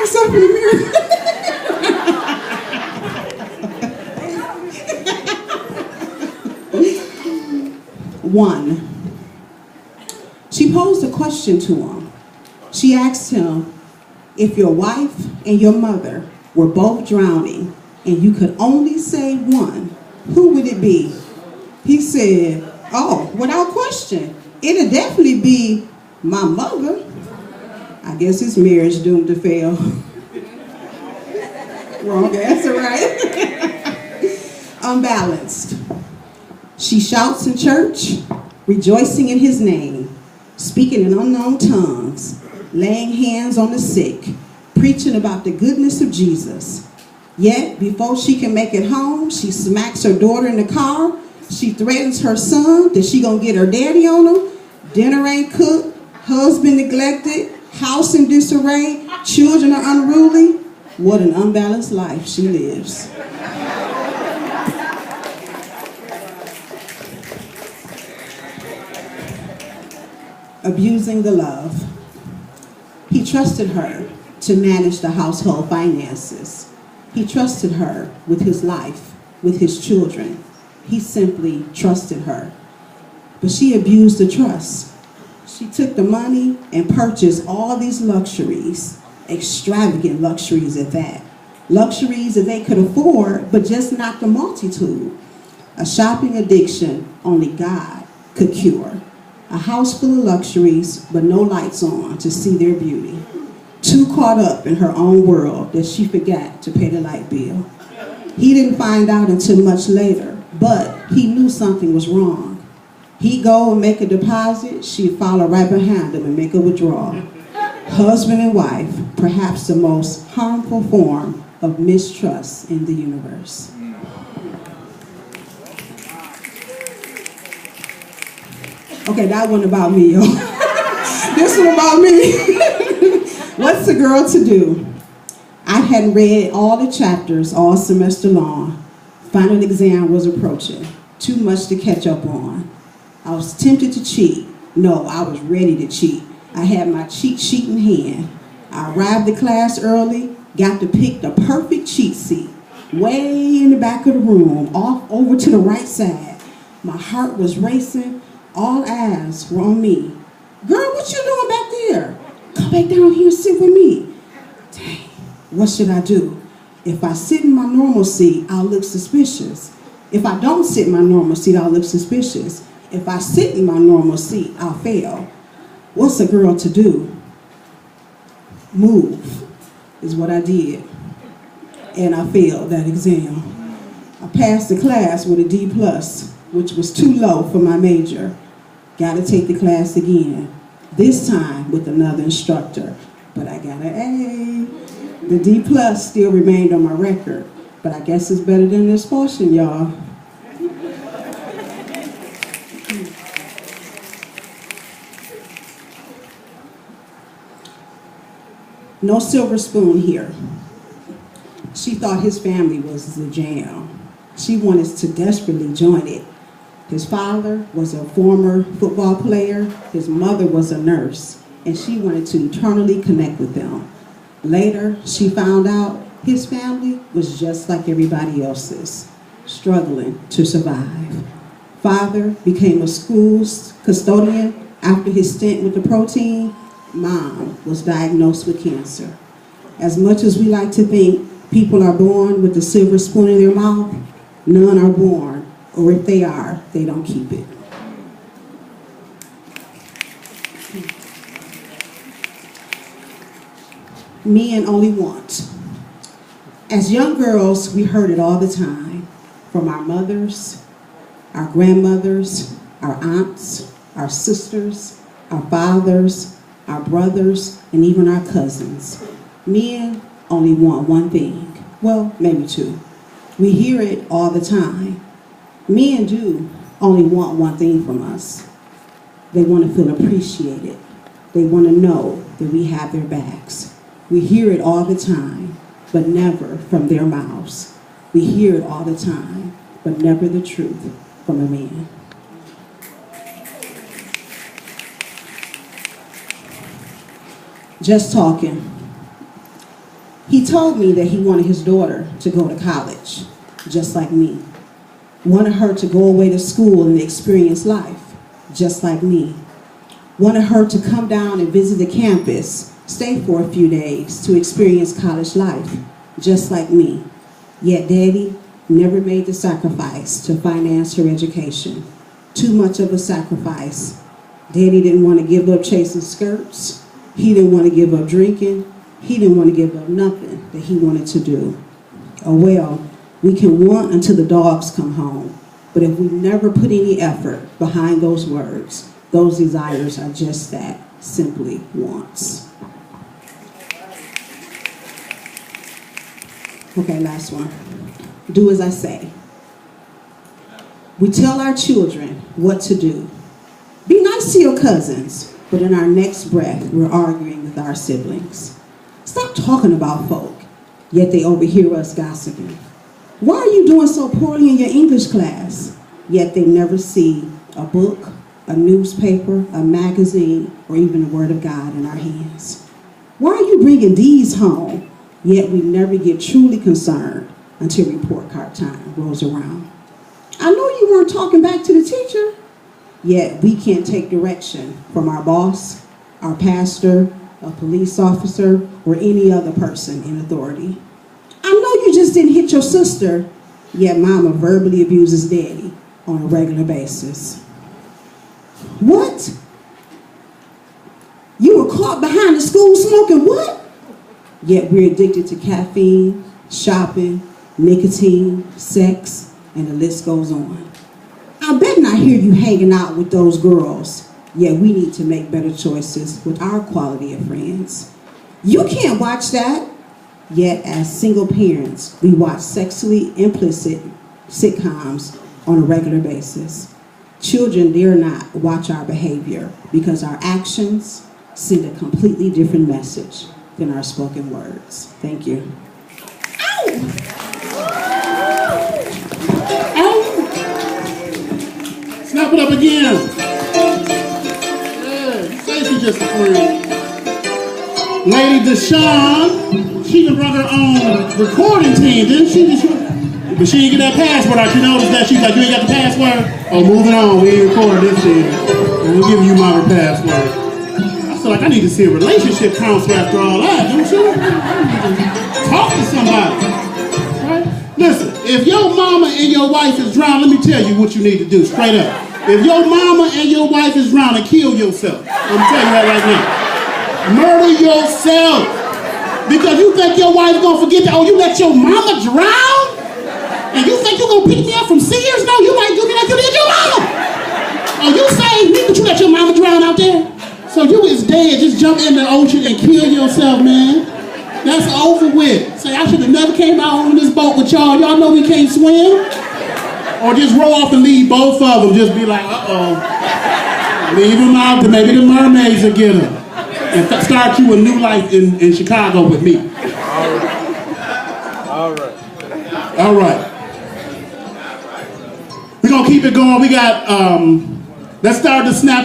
myself in the mirror. One. She posed a question to him. She asked him, if your wife and your mother were both drowning and you could only save one, who would it be? He said, oh, without question, it'd definitely be my mother. I guess his marriage doomed to fail. Wrong answer, right? Unbalanced. She shouts in church, rejoicing in his name, speaking in unknown tongues, laying hands on the sick, preaching about the goodness of Jesus. Yet, before she can make it home, she smacks her daughter in the car. She threatens her son that she gonna get her daddy on him. Dinner ain't cooked, husband neglected, house in disarray, children are unruly. What an unbalanced life she lives. Abusing the love. He trusted her to manage the household finances. He trusted her with his life, with his children. He simply trusted her. But she abused the trust. She took the money and purchased all these luxuries, extravagant luxuries at that. Luxuries that they could afford, but just not the multitude. A shopping addiction only God could cure. A house full of luxuries, but no lights on to see their beauty. Too caught up in her own world that she forgot to pay the light bill. He didn't find out until much later, but he knew something was wrong. He'd go and make a deposit, she'd follow right behind him and make a withdrawal. Husband and wife, perhaps the most harmful form of mistrust in the universe. Okay, that one about me, yo. This one about me. What's a girl to do? I hadn't read all the chapters all semester long. Final exam was approaching. Too much to catch up on. I was tempted to cheat. No, I was ready to cheat. I had my cheat sheet in hand. I arrived at class early, got to pick the perfect cheat seat. Way in the back of the room, off over to the right side. My heart was racing. All eyes were on me. Girl, what you doing back there? Come back down here and sit with me. Dang, what should I do? If I sit in my normal seat, I'll look suspicious. If I don't sit in my normal seat, I'll look suspicious. If I sit in my normal seat, I'll fail. What's a girl to do? Move is what I did. And I failed that exam. I passed the class with a D+, which was too low for my major. Got to take the class again, this time with another instructor. But I got an A. The D+ still remained on my record, but I guess it's better than this portion, y'all. No silver spoon here. She thought his family was the jam. She wanted to desperately join it. His father was a former football player. His mother was a nurse, and she wanted to eternally connect with them. Later, she found out his family was just like everybody else's, struggling to survive. Father became a school custodian after his stint with the pro team. Mom was diagnosed with cancer. As much as we like to think people are born with a silver spoon in their mouth, none are born, or if they are, they don't keep it. Men only want. As young girls, we heard it all the time, from our mothers, our grandmothers, our aunts, our sisters, our fathers, our brothers, and even our cousins. Men only want one thing. Well, maybe two. We hear it all the time. Men do only want one thing from us. They want to feel appreciated. They want to know that we have their backs. We hear it all the time, but never from their mouths. We hear it all the time, but never the truth from a man. Just talking. He told me that he wanted his daughter to go to college, just like me. Wanted her to go away to school and experience life, just like me. Wanted her to come down and visit the campus, stay for a few days to experience college life, just like me. Yet Daddy never made the sacrifice to finance her education. Too much of a sacrifice. Daddy didn't want to give up chasing skirts. He didn't want to give up drinking. He didn't want to give up nothing that he wanted to do. Oh well, we can want until the dogs come home. But if we never put any effort behind those words, those desires are just that, simply wants. Okay, last one. Do as I say. We tell our children what to do. Be nice to your cousins, but in our next breath, we're arguing with our siblings. Stop talking about folk, yet they overhear us gossiping. Why are you doing so poorly in your English class? Yet they never see a book, a newspaper, a magazine, or even the Word of God in our hands. Why are you bringing D's home? Yet we never get truly concerned until report card time rolls around. I know you weren't talking back to the teacher, yet we can't take direction from our boss, our pastor, a police officer, or any other person in authority. I know you just didn't hit your sister, yet mama verbally abuses daddy on a regular basis. What? You were caught behind the school smoking what? Yet we're addicted to caffeine, shopping, nicotine, sex, and the list goes on. I bet not hear you hanging out with those girls, yet we need to make better choices with our quality of friends. You can't watch that, yet as single parents, we watch sexually implicit sitcoms on a regular basis. Children dare not watch our behavior because our actions send a completely different message than our spoken words. Thank you. Ow! Ow! Snap it up again. Yeah, you say she's just a friend. Lady DeShawne, she done brought her own recording team, didn't she? But she didn't get that password out. You noticed that? She's like, you ain't got the password? Oh, moving on. We ain't recording this shit. I'm giving you my password. I feel like I need to see a relationship counselor after all that, don't you? I need to talk to somebody. Right? Listen, if your mama and your wife is drowned, let me tell you what you need to do, straight up. If your mama and your wife is drowning, kill yourself. I'm telling you that right now. Murder yourself. Because you think your wife's gonna forget that, oh, you let your mama drown? And you think you're gonna pick me up from Sears? No, you might do me like you did your mama. Oh, you saved me, but you let your mama drown out there? So you is dead, just jump in the ocean and kill yourself, man. That's over with. Say, I should have never came out on this boat with y'all. Y'all know we can't swim. Or just roll off and leave both of them. Just be like, uh-oh. Leave them out, then maybe the mermaids will get them. And start you a new life in Chicago with me. All right. All right. We're going to keep it going. We got, let's start the snap.